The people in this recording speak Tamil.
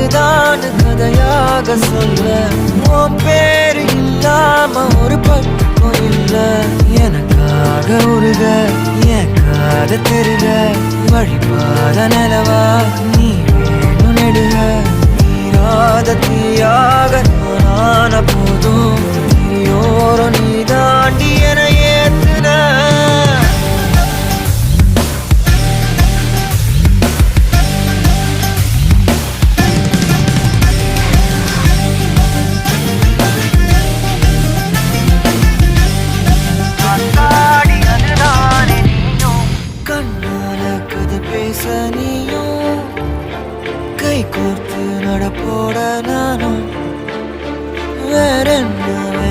இதுதான் கதையாக சொல்ல உன் பேரு இல்லாம ஒரு பக்கம் இல்ல எனக்காக உருக என் காத திருக வழிபாத நிலவா நீ வேணும் நெடுக நீராத தீயாக நானான போதும் நீயோரம் நீ தாண்டி என ஏத்துன பேச நீயும் கை கோர்த்து நடப்போட நானும் வேற என்ன